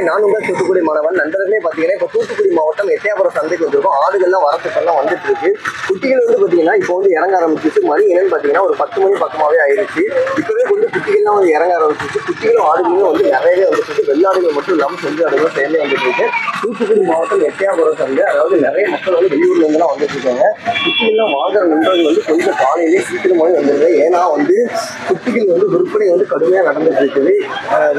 நான் உங்கள் தூத்துக்குடி மாணவன். நண்பர்களே பார்த்தீங்கன்னா இப்போ தூத்துக்குடி மாவட்டம் எட்டயபுரம் சந்தைக்கு வந்திருக்கும். ஆடுகள்லாம் வரத்துக்கெல்லாம் வந்துட்டு இருக்கு. குட்டிகள் வந்து பார்த்தீங்கன்னா இப்போ வந்து இறங்க ஆரம்பிச்சிச்சு. மணி என்னன்னு பார்த்தீங்கன்னா ஒரு 10 மணி பக்கமாகவே ஆயிடுச்சு. இப்போவே வந்து குட்டிகள்லாம் வந்து இறங்க ஆரம்பிச்சிச்சு. குட்டிகளும் ஆடுகளும் வந்து நிறையவே வந்துட்டு வெள்ளாடுகள் மட்டும் இல்லாமல் செஞ்சு ஆடுகளும் சேர்ந்து வந்துட்டு இருக்கு. தூத்துக்குடி மாவட்டம் எட்டயபுரம் சந்தை, அதாவது நிறைய மக்கள் வந்து வெளியூர்ல இருந்தெல்லாம் வந்துட்டு இருக்காங்க. குட்டிகள்லாம் வாங்குற நண்பர்கள் வந்து கொஞ்சம் காலையிலேயே சீக்கிரமாகவே வந்துருங்க. ஏன்னா வந்து குட்டிகள் வந்து விற்பனை வந்து கடுமையாக நடந்துட்டு இருக்குது.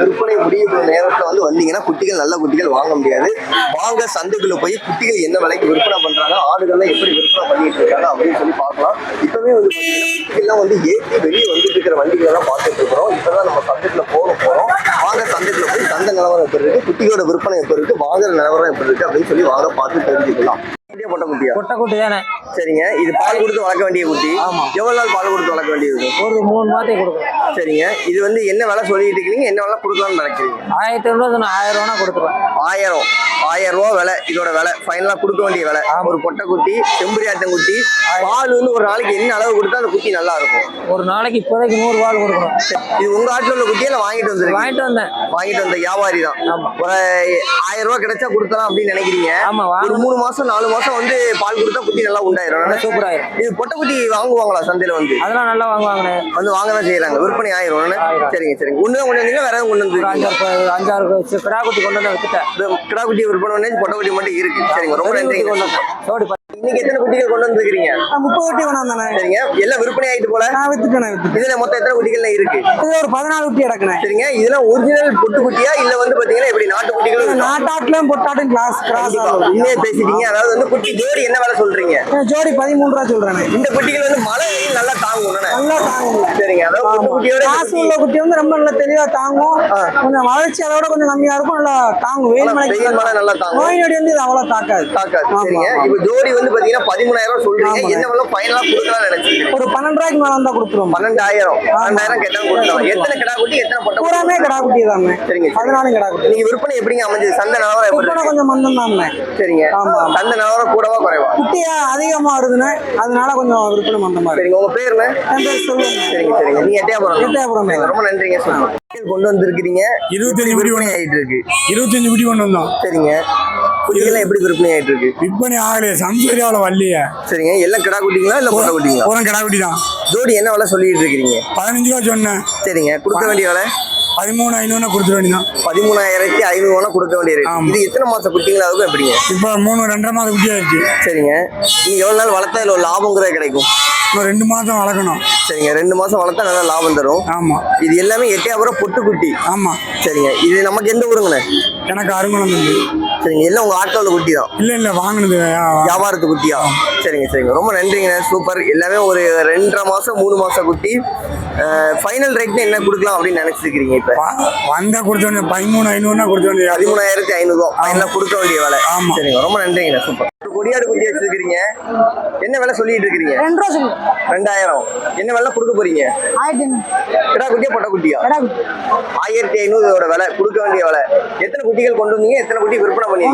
விற்பனை முடிய நேரத்தில் வந்து வந்தீங்கன்னா குட்டிகள் நல்ல குட்டிகள் வாங்க முடியாது. வாங்க சந்தைக்குள்ள போய் குட்டிகள் என்ன விலைக்கு விற்பனை பண்றாங்க, ஆடுகள்லாம் எப்படி விற்பனை பண்ணிட்டு இருக்காங்க அப்படின்னு சொல்லி பார்க்கலாம். இப்பவே வந்து குட்டிகள்லாம் வந்து ஏற்றி வெளியே வந்துட்டு இருக்கிற வண்டிகள் எல்லாம் பார்த்துட்டு இருக்கிறோம். இப்பதான் நம்ம சந்தைக்குள்ள போறோம். வாங்க சந்தைக்குள்ள போய் சந்தை நிலவரம் எப்படி இருக்கு, குட்டிகளோட விற்பனை எப்படி இருக்கு, வாங்குற நிலவரம் எப்படி இருக்கு அப்படின்னு சொல்லி வாங்க பார்த்து தெரிஞ்சுக்கலாம். பொட்டக்குட்டி தானே? சரிங்க. இது பால் கொடுத்து வளர்க்க வேண்டிய குட்டி. எவ்வளவு நாள் பால் கொடுத்து வளர்க்க வேண்டியது? ஒரு 3 மாதத்துக்கு கொடுக்கும். சரிங்க. இது வந்து என்ன விலை சொல்லிட்டு இருக்கீங்க, என்ன விலை கொடுக்கலாம்னு நினைக்கிறீங்க? 1500 1000 கொடுத்துருவேன். 1000 ரூபா விலை இதோட விலை. ஃபைனலா கொடுக்க வேண்டிய விலை. ஒரு பொட்டைக்குட்டி, செம்பரியாட்டங்குட்டி. பால் வந்து ஒரு நாளைக்கு என்ன அளவு கொடுத்தா அந்த குட்டி நல்லா இருக்கும்? ஒரு நாளைக்கு இப்போதைக்கு 100 பால் கொடுக்கணும். இது உங்க ஆட்டில் உள்ள குட்டியில வாங்கிட்டு வந்தேன். வாங்கிட்டு வந்த வியாபாரி தான். ஒரு 1000 ரூபா கிடைச்சா கொடுத்தலாம் அப்படின்னு நினைக்கிறீங்க? ஆமா. ஒரு 3 மாசம் 4 மாசம் வந்து பால் கொடுத்தா குட்டி நல்லா உண்டாயிரும். சூப்பராயிரும். இது பொட்டைக்குட்டி வாங்குவாங்களா சந்தையில வந்து? அதெல்லாம் நல்லா வாங்குவாங்க. வந்து வாங்கதான் செய்யறாங்க. விற்பனை ஆயிரும். சரிங்க. ஒண்ணுதான் கொண்டு வந்தீங்க, வேற கொண்டு வந்து 5-6 கிடா குட்டி கொண்டு வந்து வித்துட்டேன். கிடா குட்டி விற்பனை பண்ணி பொட்டைக்குட்டி மட்டும் இருக்கு. சரிங்க, ரொம்ப நன்றி. இன்னைக்கு எத்தனை குட்டிகள் கொண்டு வந்துருக்கீங்க? 30 குட்டி கொண்டு வந்தானே. சரிங்க. எல்லாம் விற்பனை ஆயிட்டு போல? நான் வித்துட்டேன். இதுல மொத்தம் எத்தனை குட்டிகள் இருக்கு? இது ஒரு 14 குட்டி கிடக்குனே. சரிங்க. இதெல்லாம் ஒரிஜினல் பொட்டு குட்டியா இல்ல வந்து பாத்தீங்கன்னா எப்படி நாட்டு குட்டிகள்? நாட்டாட்டுலயும் பொட்டாட்டும் கிராஸ் இன்னே பேசிட்டீங்க. அதாவது வந்து குட்டி ஜோடி என்ன விலை சொல்றீங்க? ஜோடி 13 ரூபா சொல்றேன். இந்த குட்டிகள் வந்து மழை நல்லா தாங்கும். நல்லா தாங்கும். சரிங்க. அதாவது குட்டியோட காசு உள்ள குட்டி வந்து ரொம்ப நல்லா தெளிவா தாங்கும். கொஞ்சம் வளர்ச்சி அதோட கொஞ்சம் கம்மியா இருக்கும். நல்லா தாங்கும். வெயில் மழை நல்லா தாங்கும். நோய் நொடி வந்து இது அவ்வளவு தாக்காது. சரிங்க. இப்ப ஜோடி வந்து பாத்தீங்கன்னா 13000 சொல்றீங்க. என்ன விலை ஃபைனலா கொடுக்கலாம் நினைச்சீங்க? ஒரு 12 ரூபாய்க்கு மேல வந்தா கொடுத்துருவோம். 12,000 கேட்டா கொடுக்கலாம். எத்தனை கிடா குட்டி, எத்தனை பொட்டை? பூராமே கிடா குட்டி தான். சரிங்க. 14 கிடா குட்டி. நீங்க விற்பனை எப்படிங்க அமைஞ்சது? சந்தை நிலவரம் எப்படி? கொஞ்சம் மந்தம் தான். சரிங்க. ஆமா. சந்தை நிலவரம் கூடவா குறைவா? குட்டியா அதிகமா வருதுன்னு அதனால கொஞ்சம் விற்பனை மந்தமா இருக்கு. சரிங்க. உங்க பேர் என்ன? என் பேர் சொல்லுங்க. சரிங்க. நீங்க எட்டயபுரம். ரொம்ப நன்றிங்க. கொண்டு வந்திருக்கீங்க. 25 குட்டி விற்பனை ஆயிட்டு இருக்கு. 25 குட்டி கொண்டு வந்தோம். சரிங்க. குட்டிகள் எப்படி விற்பனை ஆயிட்டு இருக்கு? விற்பனை ஆகலையே, சம்சரியாவில் வரலையே. சரிங்க. எல்லாம் கிடா குட்டிங்களா இல்ல பொட்டை குட்டிங்களா? ஒரு கிடா குட்டி தான். ஜோடி என்ன விலை சொல்லிட்டு இருக்கீங்க? 15 ரூபா சொன்னேன். சரிங்க. கொடுக்க வேண்டிய விலை 13,500 கொடுத்துட வேண்டியதான். 13,500 கொடுக்க வேண்டியது. இது எத்தனை மாசம் குட்டிங்களாவுக்கும் எப்படிங்க? இப்போ 2.5 மாதம் குட்டி ஆயிடுச்சு. சரிங்க. நீங்க எவ்வளவு நாள் வளர்த்தா இதுல லாபங்கிறது கிடைக்கும்? இன்னும் 2 மாதம் வளர்க்கணும். சரிங்க. 2 மாசம் வளர்த்தா நல்லா லாபம் தரும். ஆமா. இது எல்லாமே எட்டயபுரம் பொட்டு குட்டி. ஆமா. சரிங்க. இது நமக்கு எந்த ஊருங்கண்ணே? எனக்கு அருங்குளம் தம்பி. சரிங்க. எல்லாம் உங்க ஆட்டோல குட்டி தான்? இல்ல வாங்கினது வியாபாரத்து குட்டியா? சரிங்க. ரொம்ப நன்றிங்கண்ணே. சூப்பர். எல்லாமே ஒரு 2.5 மாசம் 3 மாசம் குட்டி. ஃபைனல் ரேட் என்ன கொடுக்கலாம் அப்படின்னு நினைச்சிருக்கீங்க? இப்ப வந்தா கொடுத்த வேண்டிய 13,500 கொடுத்த வேண்டிய 13,500 ஃபைனலா கொடுக்க வேண்டிய விலை. ஆமா. சரிங்க. ரொம்ப நன்றிங்கண்ணே. சூப்பர். கொடியாடு குட்டி வச்சிருக்கீங்க. என்ன விலை சொல்லிட்டு இருக்கீங்க? 2000. என்ன விலை கொடுக்க போறீங்க? 1500. கிடா குட்டியா பொட்டை குட்டியா? 1500 விலை கொடுக்க வேண்டிய விலை. எத்தனை குட்டிகள் கொண்டு வந்தீங்க? எத்தனை குட்டி விற்பனை பண்ணீங்க?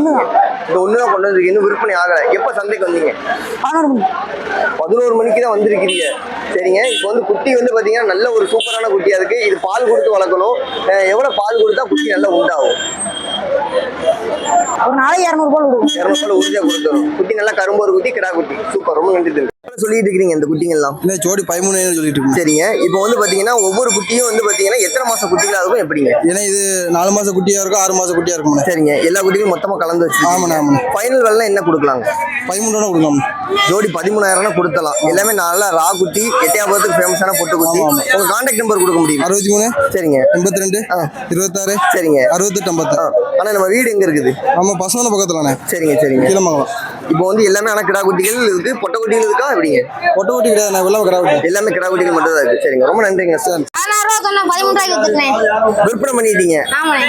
இந்த ஒண்ணுதான் கொண்டு வந்திருக்கீங்க. இன்னும் விற்பனை ஆகல. எப்ப சந்தைக்கு வந்தீங்க? 11 மணிக்கு தான் வந்திருக்கீங்க. சரிங்க. இப்போ வந்து குட்டி வந்து பாத்தீங்கன்னா நல்ல ஒரு சூப்பரான குட்டியா இருக்கு. இது பால் கொடுத்து வளர்க்கணும். எவ்வளவு பால் கொடுத்தா குட்டி நல்லா உண்டாகும்? ஒரு நாளைக்கு 200 பால் கொடுக்கும். 200 பால் உறுதியா கொடுத்துரும். குட்டி நல்லா கரும்போரு குட்டி, கிடா குட்டி. சூப்பர். ரொம்ப நன்றி. சொல்லிட்டு இருக்கீங்க இந்த குட்டிங்கெல்லாம்? இல்ல ஜோடி 13,000 சொல்லிட்டு இருக்கீங்க. சரிங்க. இப்போ வந்து பாத்தீங்கன்னா ஒவ்வொரு குட்டியும் வந்து பாத்தீங்கன்னா எத்தனை மாசம் குட்டிகளா இருக்கும் எப்படிங்க? ஏன்னா இது 4 மாசம் குட்டியா இருக்கும், 6 மாசம் குட்டியா இருக்கும். சரிங்க. எல்லா குட்டியும் மொத்தமா கலந்து வச்சு. ஆமாண்ணா. ஃபைனல் விலை என்ன கொடுக்கலாங்க? 13,000 கொடுக்கலாம். ஜோடி 13,000 கொடுத்தலாம். எல்லாமே நல்லா ரா குட்டி, எட்டயபுரத்துக்கு ஃபேமஸான பொட்டு குட்டி. உங்க கான்டாக்ட் நம்பர் கொடுக்க முடியும்? 63 சரிங்க 82 26 சரிங்க 68 50. ஆனா நம்ம வீடு எங்க இருக்குது? நம்ம பசங்க பக்கத்துலண்ணே. சரிங்க. கீழமங்கலம். இப்போ வந்து எல்லாமே ஆனா கிடா குட்டிகள் இருக்கு, பொட்டை குட்டிகள் இருக்கா எப்படிங்க? பொட்டை குட்டி கிடையாது, வெள்ளம் கிடா குட்டி. எல்லாமே கிடா குட்டிகள் மட்டும் தான் இருக்கு. சரிங்க. ரொம்ப நன்றிங்க சார். 13 விற்பனை பண்ணிட்டீங்க.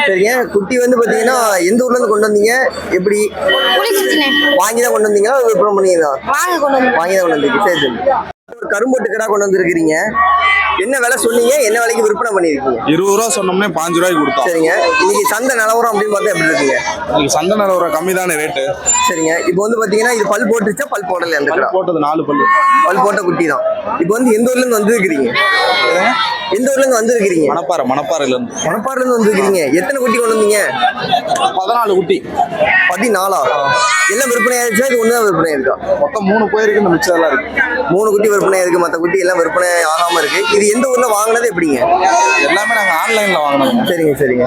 சரிங்க. குட்டி வந்து பாத்தீங்கன்னா எந்த ஊர்ல இருந்து கொண்டு வந்தீங்க? எப்படி வாங்கிதான் கொண்டு வந்தீங்களா விற்பனை பண்ணீங்களா? வாங்கிதான் கொண்டு வந்தீங்க. சரி. ஒரு கரும்பொட்டு கிடா கொண்டு வந்திருக்கிறீங்க. என்ன விலை சொன்னீங்க, என்ன விலைக்கு விற்பனை பண்ணிருக்கீங்க? 20 ரூபா சொன்னோம்னே 5 ரூபாய்க்கு கொடுத்தோம். சரிங்க. இன்னைக்கு சந்தை நிலவரம் அப்படின்னு பார்த்தா எப்படி இருக்குங்க? இன்னைக்கு சந்தை நிலவரம் கம்மி தானே ரேட்டு. சரிங்க. இப்போ வந்து பாத்தீங்கன்னா இது பல் போட்டுச்சா பல் போடல? அந்த கிடா போட்டது 4 பல்லு. பல் போட்ட குட்டி தான். இப்போ வந்து எந்த ஊர்ல இருந்து வந்திருக்கிறீங்க? எந்த ஊர்ல இருந்து வந்திருக்கிறீங்க? மணப்பாறையில இருந்து. மணப்பாறையில இருந்து வந்திருக்கிறீங்க. எத்தனை குட்டி கொண்டு வந்தீங்க? 14 குட்டி. 14. எல்லாம் விற்பனை ஆயிடுச்சா? இது ஒண்ணுதான் விற்பனை இருக்கா? மொத்தம் 3 போயிருக்கு, இந்த மிச்சம் எல்லாம் இருக்கு. 3 குட்டி விற்பனை இருக்கு, மற்ற குட்டி எல்லாம் விற்பனை ஆகாம இருக்கு. இது எந்த ஊர்ல வாங்கினது எப்படிங்க? எல்லாமே நாங்க ஆன்லைன்ல வாங்கினோம். சரிங்க சரிங்க.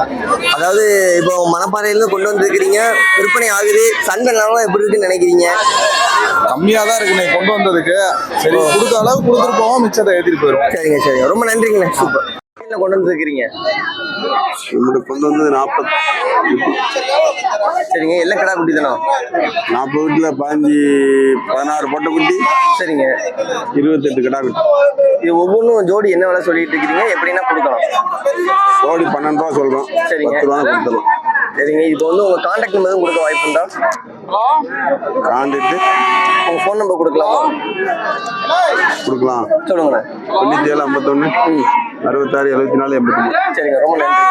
அதாவது இப்போ மணப்பாறையில கொண்டு வந்திருக்கிறீங்க, விற்பனை ஆகுது, சந்தை நிலவரம் எப்படி இருக்குன்னு நினைக்கிறீங்க? கம்மியா தான் இருக்கு நீங்க கொண்டு வந்ததுக்கு. சரி, கொடுத்த அளவு கொடுத்துட்டு போவோம், மிச்சத்தை ஏத்திட்டு போயிடும். சரிங்க சரிங்க. ரொம்ப நன்றிங்கண்ணே. சூப்பர். என்ன கொண்டு வந்திருக்கிறீங்க? நம்மளுக்கு கொண்டு வந்தது 40. சரிங்க. எல்லாம் கிடா குட்டி தானா? 40 வீட்டுல 16 பொட்டை குட்டி, சரிங்க. 28 கிடா குட்டி. இது ஒவ்வொன்றும் ஜோடி என்ன விலை சொல்லிட்டு இருக்கிறீங்க, எப்படின்னா கொடுக்கலாம்? ஜோடி 12 ரூபா சொல்றோம். சரிங்க. 10 ரூபா கொடுத்துரும். சரிங்க. இப்போ வந்து உங்க கான்டாக்ட் நம்பரும் கொடுக்க வாய்ப்புண்டா? காண்டிட்டு உங்க ஃபோன் நம்பர் கொடுக்கலாமா? கொடுக்கலாம். சொல்லுங்கண்ணே. 97 51 66 74 83. சரிங்க. ரொம்ப நன்றி.